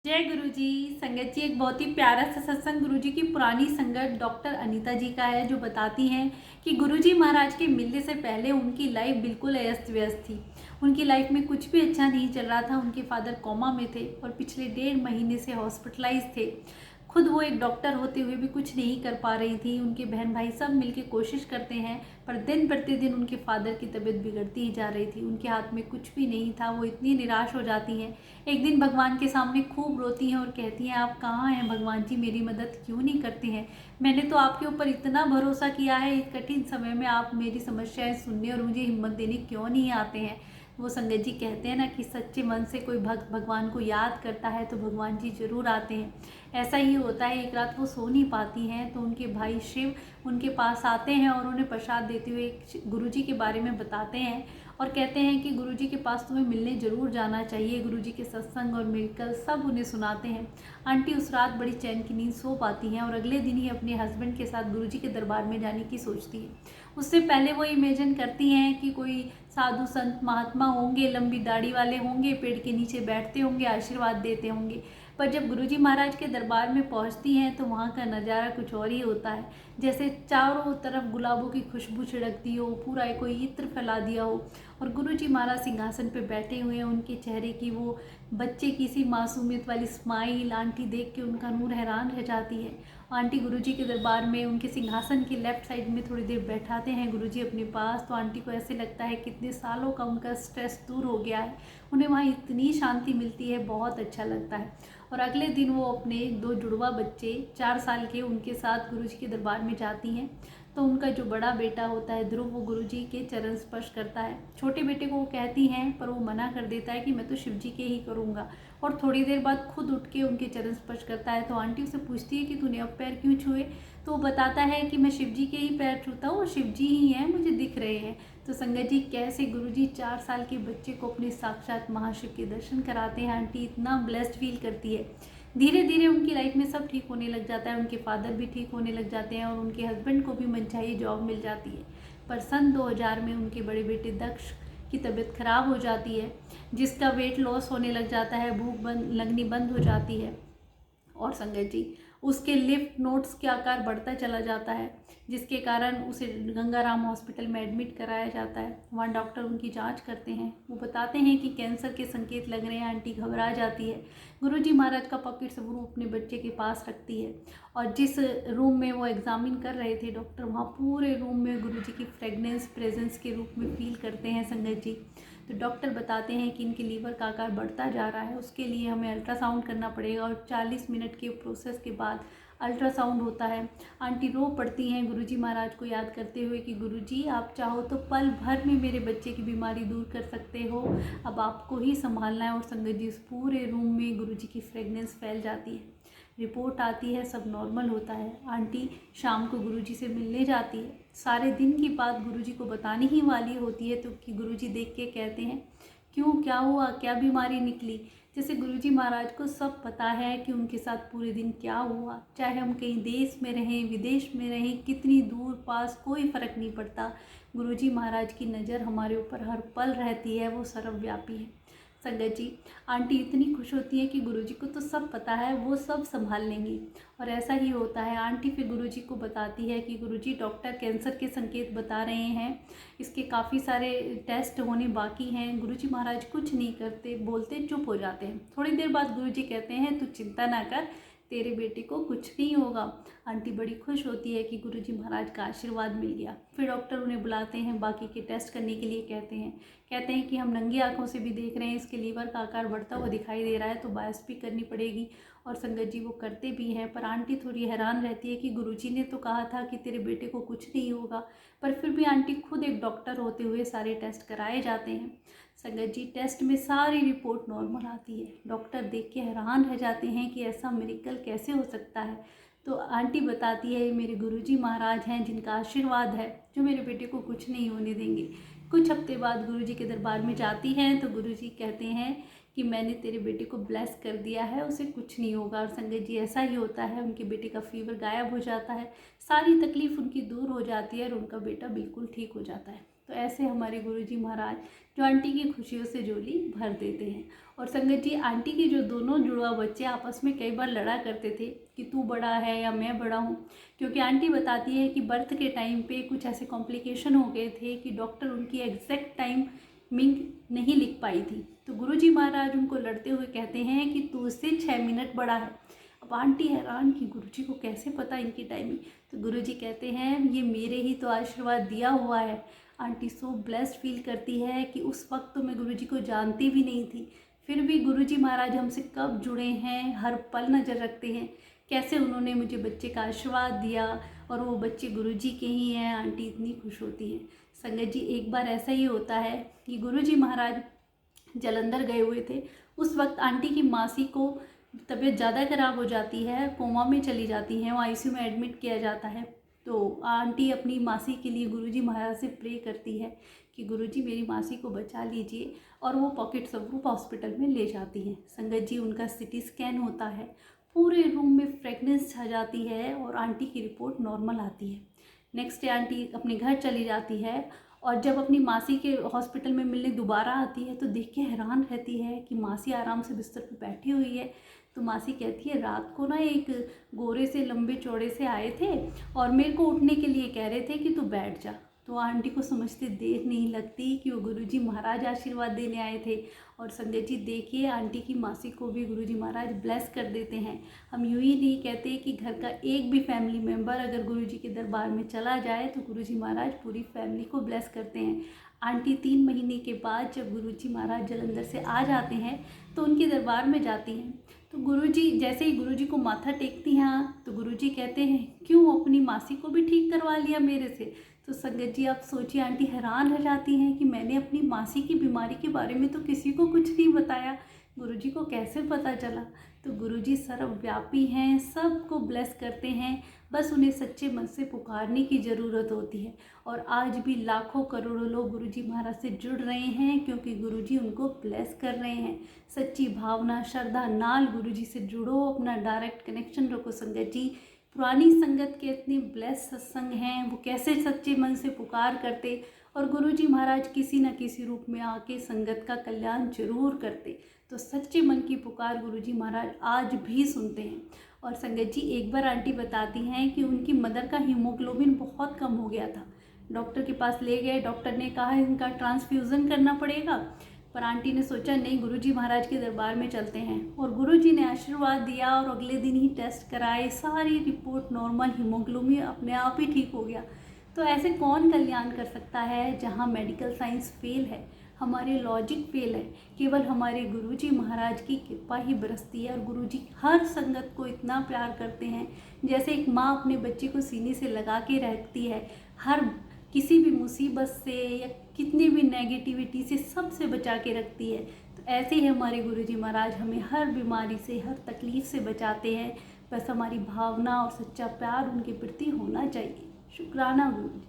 जय गुरु जी। संगत जी, एक बहुत ही प्यारा सा सत्संग गुरु जी की पुरानी संगत डॉक्टर अनीता जी का है, जो बताती हैं कि गुरु जी महाराज के मिलने से पहले उनकी लाइफ बिल्कुल अस्त व्यस्त थी। उनकी लाइफ में कुछ भी अच्छा नहीं चल रहा था। उनके फादर कोमा में थे और पिछले 1.5 महीने से हॉस्पिटलाइज थे। खुद वो एक डॉक्टर होते हुए भी कुछ नहीं कर पा रही थी। उनके बहन भाई सब मिलके कोशिश करते हैं, पर दिन प्रतिदिन उनके फादर की तबीयत बिगड़ती ही जा रही थी। उनके हाथ में कुछ भी नहीं था। वो इतनी निराश हो जाती हैं। एक दिन भगवान के सामने खूब रोती हैं और कहती हैं, आप कहाँ हैं भगवान जी, मेरी मदद क्यों नहीं करते हैं? मैंने तो आपके ऊपर इतना भरोसा किया है, इस कठिन समय में आप मेरी समस्याएं सुनने और मुझे हिम्मत देने क्यों नहीं आते हैं? वो संगत जी कहते हैं ना कि सच्चे मन से कोई भक्त भगवान को याद करता है तो भगवान जी जरूर आते हैं। ऐसा ही होता है। एक रात वो सो नहीं पाती हैं तो उनके भाई शिव उनके पास आते हैं और उन्हें प्रसाद देते हुए गुरु जी के बारे में बताते हैं और कहते हैं कि गुरुजी के पास तुम्हें मिलने ज़रूर जाना चाहिए। गुरुजी के सत्संग और मिरेकल सब उन्हें सुनाते हैं। आंटी उस रात बड़ी चैन की नींद सो पाती हैं और अगले दिन ही अपने हस्बैंड के साथ गुरुजी के दरबार में जाने की सोचती है। उससे पहले वो इमेजिन करती हैं कि कोई साधु संत महात्मा होंगे, लंबी दाढ़ी वाले होंगे, पेड़ के नीचे बैठते होंगे, आशीर्वाद देते होंगे। पर जब गुरुजी महाराज के दरबार में पहुंचती हैं तो वहाँ का नज़ारा कुछ और ही होता है। जैसे चारों तरफ गुलाबों की खुशबू छिड़कती हो, पूरा कोई इत्र फैला दिया हो और गुरुजी महाराज सिंहासन पे बैठे हुए हैं। उनके चेहरे की वो बच्चे की सी मासूमियत वाली स्माइल आंटी देख के उनका नूर हैरान रह जाती है। आंटी गुरुजी के दरबार में उनके सिंहासन के लेफ्ट साइड में थोड़ी देर बैठाते हैं गुरुजी अपने पास, तो आंटी को ऐसे लगता है कितने सालों का उनका स्ट्रेस दूर हो गया है। उन्हें वहाँ इतनी शांति मिलती है, बहुत अच्छा लगता है। और अगले दिन वो अपने 2 जुड़वा बच्चे 4 साल के उनके साथ गुरुजी के दरबार में जाती हैं। तो उनका जो बड़ा बेटा होता है ध्रुव, वो गुरुजी के चरण स्पर्श करता है। छोटे बेटे को वो कहती हैं पर वो मना कर देता है कि मैं तो शिव जी के ही करूँगा, और थोड़ी देर बाद खुद उठ के उनके चरण स्पर्श करता है। तो आंटी उसे पूछती है कि तूने अब पैर क्यों छुए? तो वो बताता है कि मैं शिव जी के ही पैर छूता हूँ और शिव जी ही हैं, मुझे दिख रहे हैं। तो संगत जी, कैसे गुरुजी 4 साल के बच्चे को अपने साक्षात महाशिव के दर्शन कराते हैं। आंटी इतना ब्लेस्ड फील करती है। धीरे धीरे उनकी लाइफ में सब ठीक होने लग जाता है। उनके फादर भी ठीक होने लग जाते हैं और उनके हस्बैंड को भी मनचाही जॉब मिल जाती है। पर सन 2000 में उनके बड़े बेटे दक्ष की तबीयत खराब हो जाती है, जिसका वेट लॉस होने लग जाता है, भूख लगनी बंद हो जाती है। और संगत जी, उसके लिम्फ नोड्स के आकार बढ़ता चला जाता है, जिसके कारण उसे गंगाराम हॉस्पिटल में एडमिट कराया जाता है। वहाँ डॉक्टर उनकी जांच करते हैं। वो बताते हैं कि कैंसर के संकेत लग रहे हैं। आंटी घबरा जाती है। गुरुजी महाराज का पॉकेट से वो अपने बच्चे के पास रखती है और जिस रूम में वो एग्जामिन कर रहे थे डॉक्टर, वहाँ पूरे रूम में गुरुजी की फ्रेगनेंस प्रेजेंस के रूप में फील करते हैं संगत जी। तो डॉक्टर बताते हैं कि इनके लीवर का आकार बढ़ता जा रहा है, उसके लिए हमें अल्ट्रासाउंड करना पड़ेगा और 40 मिनट के प्रोसेस के बाद अल्ट्रासाउंड होता है। आंटी रो पड़ती हैं गुरुजी महाराज को याद करते हुए कि गुरुजी, आप चाहो तो पल भर में मेरे बच्चे की बीमारी दूर कर सकते हो, अब आपको ही संभालना है। और संगत जी, उस पूरे रूम में गुरुजी की फ्रेगनेंस फैल जाती है। रिपोर्ट आती है, सब नॉर्मल होता है। आंटी शाम को गुरुजी से मिलने जाती है। सारे दिन की बात गुरुजी को बतानी ही वाली होती है तो कि गुरुजी देख के कहते हैं, क्यों, क्या हुआ, क्या बीमारी निकली? जैसे गुरुजी महाराज को सब पता है कि उनके साथ पूरे दिन क्या हुआ। चाहे हम कहीं देश में रहें, विदेश में रहें, कितनी दूर पास, कोई फ़र्क नहीं पड़ता। गुरुजी महाराज की नज़र हमारे ऊपर हर पल रहती है, वो सर्वव्यापी है। संगत जी, आंटी इतनी खुश होती है कि गुरुजी को तो सब पता है, वो सब संभाल लेंगी। और ऐसा ही होता है। आंटी फिर गुरुजी को बताती है कि गुरुजी, डॉक्टर कैंसर के संकेत बता रहे हैं, इसके काफ़ी सारे टेस्ट होने बाकी हैं। गुरुजी महाराज कुछ नहीं करते, बोलते, चुप हो जाते हैं। थोड़ी देर बाद गुरुजी कहते हैं, तू चिंता ना कर, तेरे बेटे को कुछ नहीं होगा। आंटी बड़ी खुश होती है कि गुरुजी महाराज का आशीर्वाद मिल गया। फिर डॉक्टर उन्हें बुलाते हैं, बाकी के टेस्ट करने के लिए कहते हैं कि हम नंगी आंखों से भी देख रहे हैं, इसके लीवर का आकार बढ़ता हुआ दिखाई दे रहा है, तो बायोप्सी करनी पड़ेगी। और संगत जी, वो करते भी हैं। पर आंटी थोड़ी हैरान रहती है कि गुरुजी ने तो कहा था कि तेरे बेटे को कुछ नहीं होगा, पर फिर भी आंटी खुद एक डॉक्टर होते हुए सारे टेस्ट कराए जाते हैं। संगत जी, टेस्ट में सारी रिपोर्ट नॉर्मल आती है। डॉक्टर देख के हैरान रह जाते हैं कि ऐसा मिरेकल कैसे हो सकता है। तो आंटी बताती है, ये मेरे गुरुजी महाराज हैं जिनका आशीर्वाद है, जो मेरे बेटे को कुछ नहीं होने देंगे। कुछ हफ्ते बाद गुरुजी के दरबार में जाती हैं तो गुरुजी कहते हैं कि मैंने तेरे बेटे को ब्लेस कर दिया है, उसे कुछ नहीं होगा। और संगत जी, ऐसा ही होता है। उनके बेटे का फीवर गायब हो जाता है, सारी तकलीफ उनकी दूर हो जाती है और उनका बेटा बिल्कुल ठीक हो जाता है। तो ऐसे हमारे गुरुजी महाराज जो आंटी की खुशियों से झोली भर देते हैं। और संगत जी, आंटी की जो दोनों जुड़वा बच्चे आपस में कई बार लड़ा करते थे कि तू बड़ा है या मैं बड़ा हूँ, क्योंकि आंटी बताती है कि बर्थ के टाइम पे कुछ ऐसे कॉम्प्लिकेशन हो गए थे कि डॉक्टर उनकी एग्जैक्ट टाइमिंग नहीं लिख पाई थी। तो गुरुजी महाराज उनको लड़ते हुए कहते हैं कि तू उससे 6 मिनट बड़ा है। अब आंटी हैरान कि गुरुजी को कैसे पता इनकी टाइमिंग। तो गुरुजी कहते हैं ये मेरे ही तो आशीर्वाद दिया हुआ है। आंटी सो ब्लेस्ड फील करती है कि उस वक्त तो मैं गुरुजी को जानती भी नहीं थी, फिर भी गुरुजी महाराज हमसे कब जुड़े हैं, हर पल नज़र रखते हैं, कैसे उन्होंने मुझे बच्चे का आशीर्वाद दिया और वो बच्चे गुरुजी के ही हैं। आंटी इतनी खुश होती हैं। संगत जी, एक बार ऐसा ही होता है कि गुरुजी महाराज जलंधर गए हुए थे। उस वक्त आंटी की मासी को तबीयत ज़्यादा ख़राब हो जाती है, कोमा में चली जाती हैं, वो आईसीयू में एडमिट किया जाता है। तो आंटी अपनी मासी के लिए गुरुजी महाराज से प्रे करती है कि गुरुजी मेरी मासी को बचा लीजिए, और वो पॉकेट स्वरूप हॉस्पिटल में ले जाती हैं। संगत जी, उनका सिटी स्कैन होता है, पूरे रूम में फ्रेगनेंस छा जाती है और आंटी की रिपोर्ट नॉर्मल आती है। नेक्स्ट डे आंटी अपने घर चली जाती है, और जब अपनी मासी के हॉस्पिटल में मिलने दोबारा आती है तो देख के हैरान रहती है कि मासी आराम से बिस्तर पर बैठी हुई है। तो मासी कहती है रात को ना एक गोरे से लंबे चौड़े से आए थे और मेरे को उठने के लिए कह रहे थे कि तू बैठ जा। तो आंटी को समझते देर नहीं लगती कि वो गुरुजी महाराज आशीर्वाद देने आए थे। और संगत जी देखिए, आंटी की मासी को भी गुरुजी महाराज ब्लेस कर देते हैं। हम यूँ ही नहीं कहते कि घर का एक भी फैमिली मेम्बर अगर गुरुजी के दरबार में चला जाए तो गुरुजी महाराज पूरी फैमिली को ब्लेस करते हैं। आंटी 3 महीने के बाद जब गुरुजी महाराज जलंधर से आ जाते हैं तो उनके दरबार में जाती हैं। तो गुरुजी जैसे ही गुरुजी को माथा टेकती हैं तो गुरुजी कहते हैं क्यों अपनी मासी को भी ठीक करवा लिया मेरे से। तो संगत जी, आप सोचिए, आंटी हैरान रह जाती हैं कि मैंने अपनी मासी की बीमारी के बारे में तो किसी को कुछ नहीं बताया, गुरुजी को कैसे पता चला। तो गुरुजी सर्वव्यापी हैं, सबको ब्लेस करते हैं, बस उन्हें सच्चे मन से पुकारने की ज़रूरत होती है। और आज भी लाखों करोड़ों लोग गुरुजी महाराज से जुड़ रहे हैं क्योंकि गुरुजी उनको ब्लेस कर रहे हैं। सच्ची भावना, श्रद्धा नाल गुरुजी से जुड़ो, अपना डायरेक्ट कनेक्शन रखो। संगत जी, पुरानी संगत के इतने ब्लेस सत्संग हैं, वो कैसे सच्चे मन से पुकार करते और गुरुजी महाराज किसी न किसी रूप में आके संगत का कल्याण जरूर करते। तो सच्चे मन की पुकार गुरुजी महाराज आज भी सुनते हैं। और संगत जी, एक बार आंटी बताती हैं कि उनकी मदर का हीमोग्लोबिन बहुत कम हो गया था। डॉक्टर के पास ले गए, डॉक्टर ने कहा इनका ट्रांसफ्यूज़न करना पड़ेगा, पर आंटी ने सोचा नहीं, गुरुजी महाराज के दरबार में चलते हैं। और गुरुजी ने आशीर्वाद दिया और अगले दिन ही टेस्ट कराए, सारी रिपोर्ट नॉर्मल, हीमोग्लोबिन अपने आप ही ठीक हो गया। तो ऐसे कौन कल्याण कर सकता है जहाँ मेडिकल साइंस फेल है, हमारे लॉजिक फेल है, केवल हमारे गुरुजी महाराज की कृपा ही बरसती है। और गुरुजी हर संगत को इतना प्यार करते हैं, जैसे एक माँ अपने बच्चे को सीने से लगा के रखती है, हर किसी भी मुसीबत से या कितनी भी नेगेटिविटी से सबसे बचा के रखती है। तो ऐसे ही हमारे गुरुजी महाराज हमें हर बीमारी से, हर तकलीफ़ से बचाते हैं। बस हमारी भावना और सच्चा प्यार उनके प्रति होना चाहिए। शुक्राना गुरुजी।